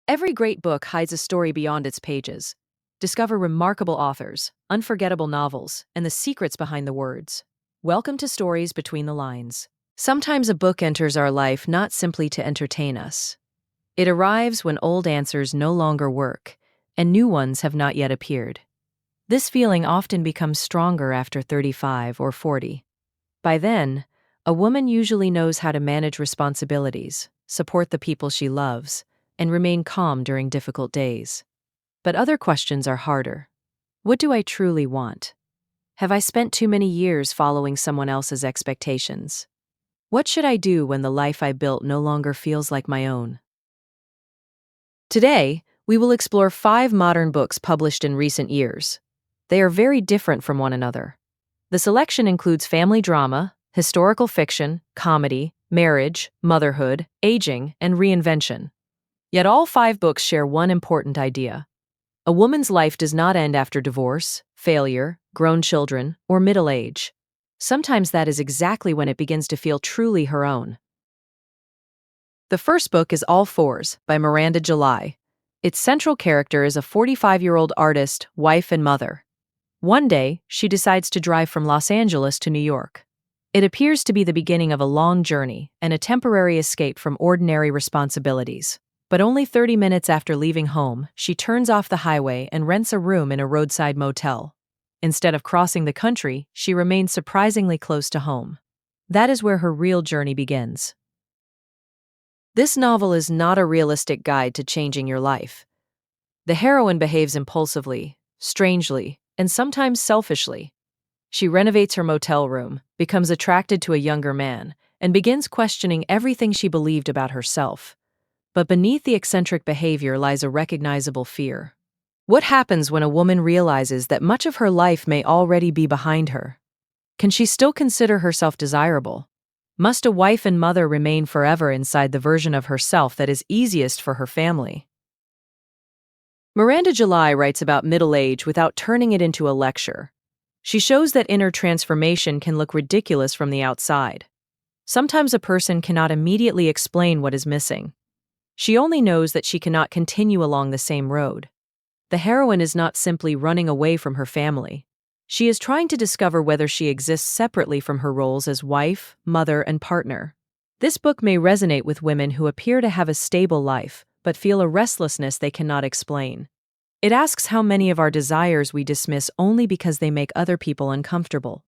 Every great book hides a story beyond its pages. Discover remarkable authors, unforgettable novels, and the secrets behind the words. Welcome to Stories Between the Lines. Sometimes a book enters our life not simply to entertain us. It arrives when old answers no longer work, and new ones have not yet appeared. This feeling often becomes stronger after 35 or 40. By then, a woman usually knows how to manage responsibilities, support the people she loves, and remain calm during difficult days. But other questions are harder. What do I truly want? Have I spent too many years following someone else's expectations? What should I do when the life I built no longer feels like my own? Today, we will explore 5 modern books published in recent years. They are very different from one another. The selection includes family drama, historical fiction, comedy, marriage, motherhood, aging, and reinvention. Yet all 5 books share one important idea. A woman's life does not end after divorce, failure, grown children, or middle age. Sometimes that is exactly when it begins to feel truly her own. The first book is All Fours by Miranda July. Its central character is a 45-year-old artist, wife, and mother. One day, she decides to drive from Los Angeles to New York. It appears to be the beginning of a long journey and a temporary escape from ordinary responsibilities. But only 30 minutes after leaving home, she turns off the highway and rents a room in a roadside motel. Instead of crossing the country, she remains surprisingly close to home. That is where her real journey begins. This novel is not a realistic guide to changing your life. The heroine behaves impulsively, strangely, and sometimes selfishly. She renovates her motel room, becomes attracted to a younger man, and begins questioning everything she believed about herself. But beneath the eccentric behavior lies a recognizable fear. What happens when a woman realizes that much of her life may already be behind her? Can she still consider herself desirable? Must a wife and mother remain forever inside the version of herself that is easiest for her family? Miranda July writes about middle age without turning it into a lecture. She shows that inner transformation can look ridiculous from the outside. Sometimes a person cannot immediately explain what is missing. She only knows that she cannot continue along the same road. The heroine is not simply running away from her family. She is trying to discover whether she exists separately from her roles as wife, mother, and partner. This book may resonate with women who appear to have a stable life, but feel a restlessness they cannot explain. It asks how many of our desires we dismiss only because they make other people uncomfortable.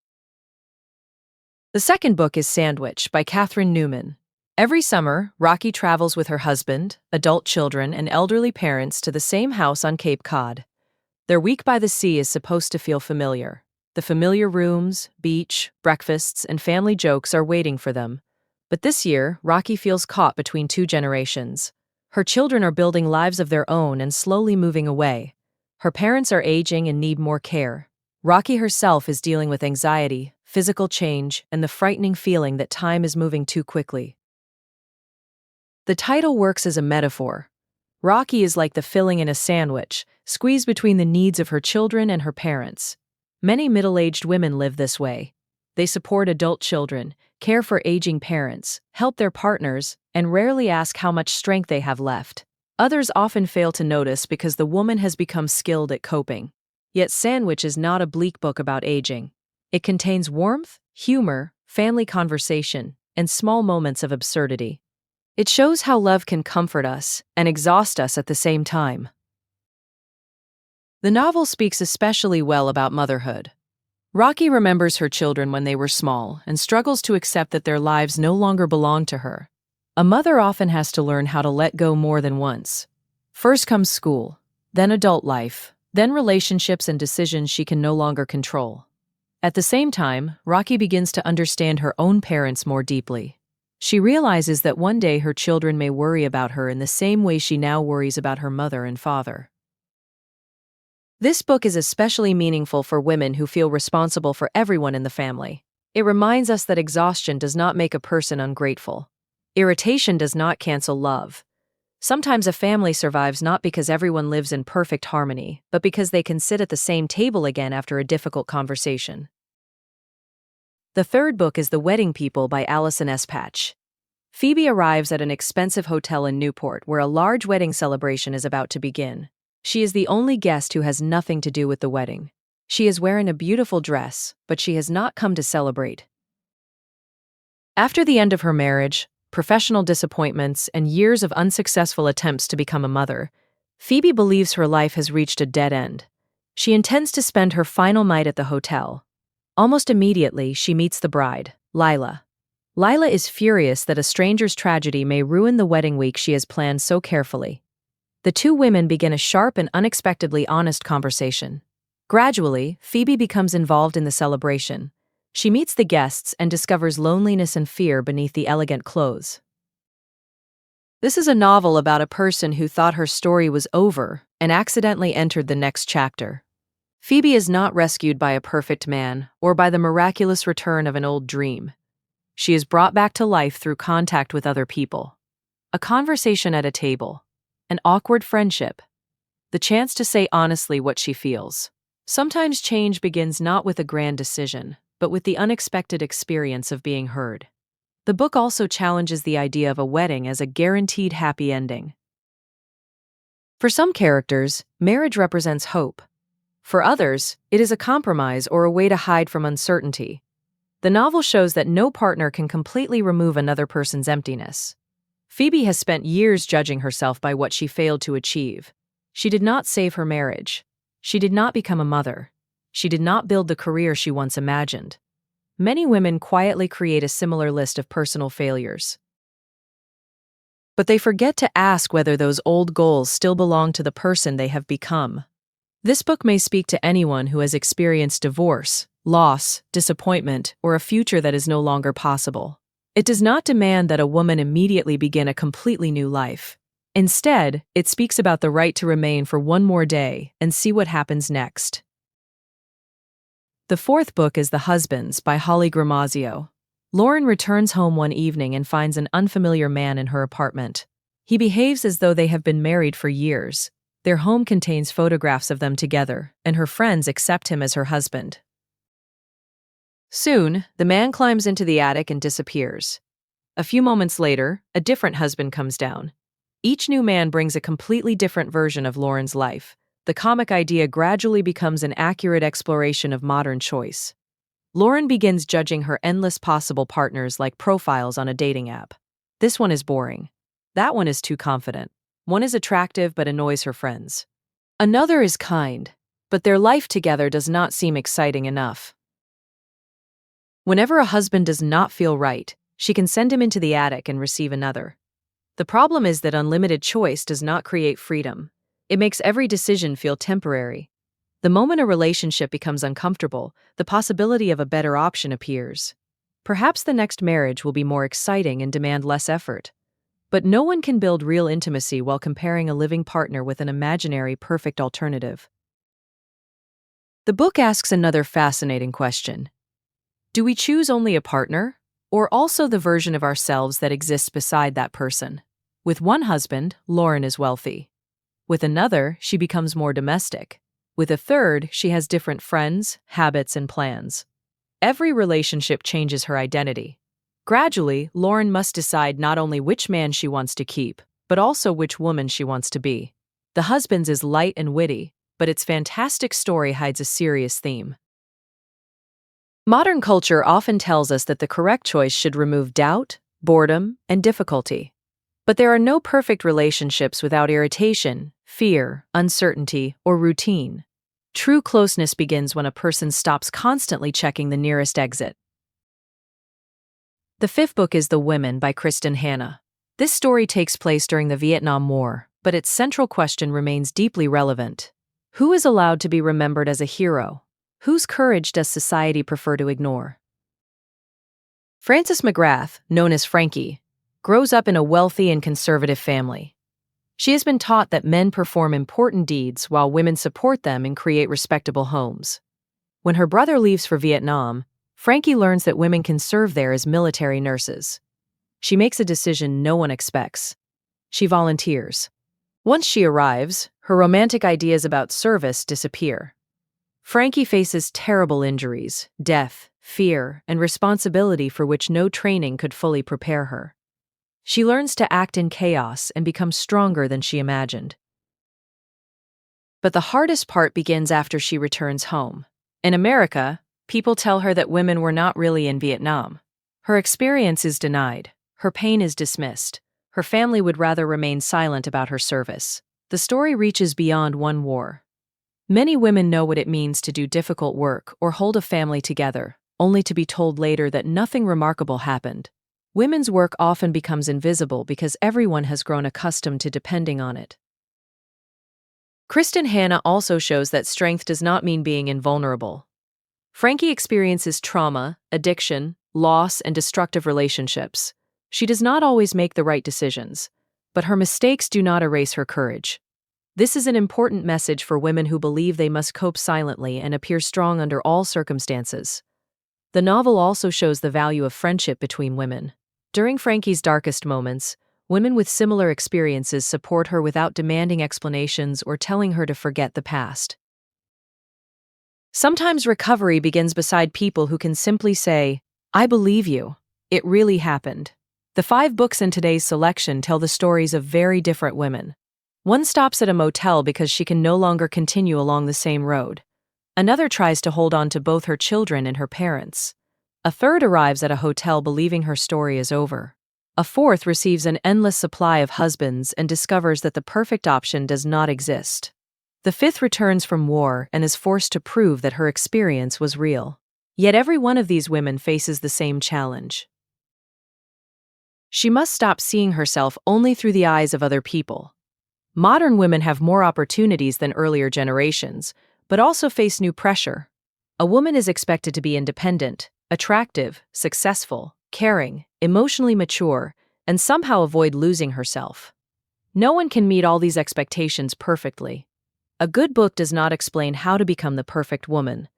The second book is Sandwich by Newman. Every summer, Rocky travels with her husband, adult children, and elderly parents to the same house on Cape Cod. Their week by the sea is supposed to feel familiar. The familiar rooms, beach, breakfasts, and family jokes are waiting for them. But this year, Rocky feels caught between 2 generations. Her children are building lives of their own and slowly moving away. Her parents are aging and need more care. Rocky herself is dealing with anxiety, physical change, and the frightening feeling that time is moving too quickly. The title works as a metaphor. Rocky is like the filling in a sandwich, squeezed between the needs of her children and her parents. Many middle-aged women live this way. They support adult children, care for aging parents, help their partners, and rarely ask how much strength they have left. Others often fail to notice because the woman has become skilled at coping. Yet Sandwich is not a bleak book about aging. It contains warmth, humor, family conversation, and small moments of absurdity. It shows how love can comfort us and exhaust us at the same time. The novel speaks especially well about motherhood. Rocky remembers her children when they were small and struggles to accept that their lives no longer belong to her. A mother often has to learn how to let go more than once. First comes school, then adult life, then relationships and decisions she can no longer control. At the same time, Rocky begins to understand her own parents more deeply. She realizes that one day her children may worry about her in the same way she now worries about her mother and father. This book is especially meaningful for women who feel responsible for everyone in the family. It reminds us that exhaustion does not make a person ungrateful. Irritation does not cancel love. Sometimes a family survives not because everyone lives in perfect harmony, but because they can sit at the same table again after a difficult conversation. The third book is The Wedding People by Alison Espach. Phoebe arrives at an expensive hotel in Newport where a large wedding celebration is about to begin. She is the only guest who has nothing to do with the wedding. She is wearing a beautiful dress, but she has not come to celebrate. After the end of her marriage, professional disappointments, and years of unsuccessful attempts to become a mother, Phoebe believes her life has reached a dead end. She intends to spend her final night at the hotel. Almost immediately, she meets the bride, Lila. Lila is furious that a stranger's tragedy may ruin the wedding week she has planned so carefully. The two women begin a sharp and unexpectedly honest conversation. Gradually, Phoebe becomes involved in the celebration. She meets the guests and discovers loneliness and fear beneath the elegant clothes. This is a novel about a person who thought her story was over and accidentally entered the next chapter. Phoebe is not rescued by a perfect man or by the miraculous return of an old dream. She is brought back to life through contact with other people. A conversation at a table. An awkward friendship. The chance to say honestly what she feels. Sometimes change begins not with a grand decision, but with the unexpected experience of being heard. The book also challenges the idea of a wedding as a guaranteed happy ending. For some characters, marriage represents hope. For others, it is a compromise or a way to hide from uncertainty. The novel shows that no partner can completely remove another person's emptiness. Phoebe has spent years judging herself by what she failed to achieve. She did not save her marriage. She did not become a mother. She did not build the career she once imagined. Many women quietly create a similar list of personal failures. But they forget to ask whether those old goals still belong to the person they have become. This book may speak to anyone who has experienced divorce, loss, disappointment, or a future that is no longer possible. It does not demand that a woman immediately begin a completely new life. Instead, it speaks about the right to remain for one more day and see what happens next. The fourth book is The Husbands by Gramazio. Lauren returns home one evening and finds an unfamiliar man in her apartment. He behaves as though they have been married for years. Their home contains photographs of them together, and her friends accept him as her husband. Soon, the man climbs into the attic and disappears. A few moments later, a different husband comes down. Each new man brings a completely different version of Lauren's life. The comic idea gradually becomes an accurate exploration of modern choice. Lauren begins judging her endless possible partners like profiles on a dating app. This one is boring. That one is too confident. One is attractive but annoys her friends. Another is kind, but their life together does not seem exciting enough. Whenever a husband does not feel right, she can send him into the attic and receive another. The problem is that unlimited choice does not create freedom. It makes every decision feel temporary. The moment a relationship becomes uncomfortable, the possibility of a better option appears. Perhaps the next marriage will be more exciting and demand less effort. But no one can build real intimacy while comparing a living partner with an imaginary perfect alternative. The book asks another fascinating question. Do we choose only a partner, or also the version of ourselves that exists beside that person? With one husband, Lauren is wealthy. With another, she becomes more domestic. With a third, she has different friends, habits, and plans. Every relationship changes her identity. Gradually, Lauren must decide not only which man she wants to keep, but also which woman she wants to be. The Husbands is light and witty, but its fantastic story hides a serious theme. Modern culture often tells us that the correct choice should remove doubt, boredom, and difficulty. But there are no perfect relationships without irritation, fear, uncertainty, or routine. True closeness begins when a person stops constantly checking the nearest exit. The fifth book is The Women by Kristen Hanna. This story takes place during the Vietnam War, but its central question remains deeply relevant. Who is allowed to be remembered as a hero? Whose courage does society prefer to ignore? Frances McGrath, known as Frankie, grows up in a wealthy and conservative family. She has been taught that men perform important deeds while women support them and create respectable homes. When her brother leaves for Vietnam, Frankie learns that women can serve there as military nurses. She makes a decision no one expects. She volunteers. Once she arrives, her romantic ideas about service disappear. Frankie faces terrible injuries, death, fear, and responsibility for which no training could fully prepare her. She learns to act in chaos and becomes stronger than she imagined. But the hardest part begins after she returns home. In America, people tell her that women were not really in Vietnam. Her experience is denied. Her pain is dismissed. Her family would rather remain silent about her service. The story reaches beyond one war. Many women know what it means to do difficult work or hold a family together, only to be told later that nothing remarkable happened. Women's work often becomes invisible because everyone has grown accustomed to depending on it. Kristen Hanna also shows that strength does not mean being invulnerable. Frankie experiences trauma, addiction, loss, and destructive relationships. She does not always make the right decisions, but her mistakes do not erase her courage. This is an important message for women who believe they must cope silently and appear strong under all circumstances. The novel also shows the value of friendship between women. During Frankie's darkest moments, women with similar experiences support her without demanding explanations or telling her to forget the past. Sometimes recovery begins beside people who can simply say, "I believe you. It really happened." The 5 books in today's selection tell the stories of very different women. One stops at a motel because she can no longer continue along the same road. Another tries to hold on to both her children and her parents. A third arrives at a hotel believing her story is over. A fourth receives an endless supply of husbands and discovers that the perfect option does not exist. The fifth returns from war and is forced to prove that her experience was real. Yet every one of these women faces the same challenge. She must stop seeing herself only through the eyes of other people. Modern women have more opportunities than earlier generations, but also face new pressure. A woman is expected to be independent, attractive, successful, caring, emotionally mature, and somehow avoid losing herself. No one can meet all these expectations perfectly. A good book does not explain how to become the perfect woman.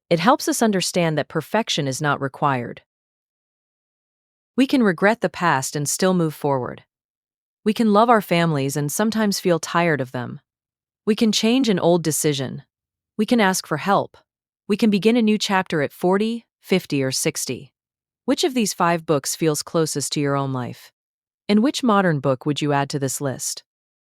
It helps us understand that perfection is not required. We can regret the past and still move forward. We can love our families and sometimes feel tired of them. We can change an old decision. We can ask for help. We can begin a new chapter at 40, 50, or 60. Which of these 5 books feels closest to your own life? And which modern book would you add to this list?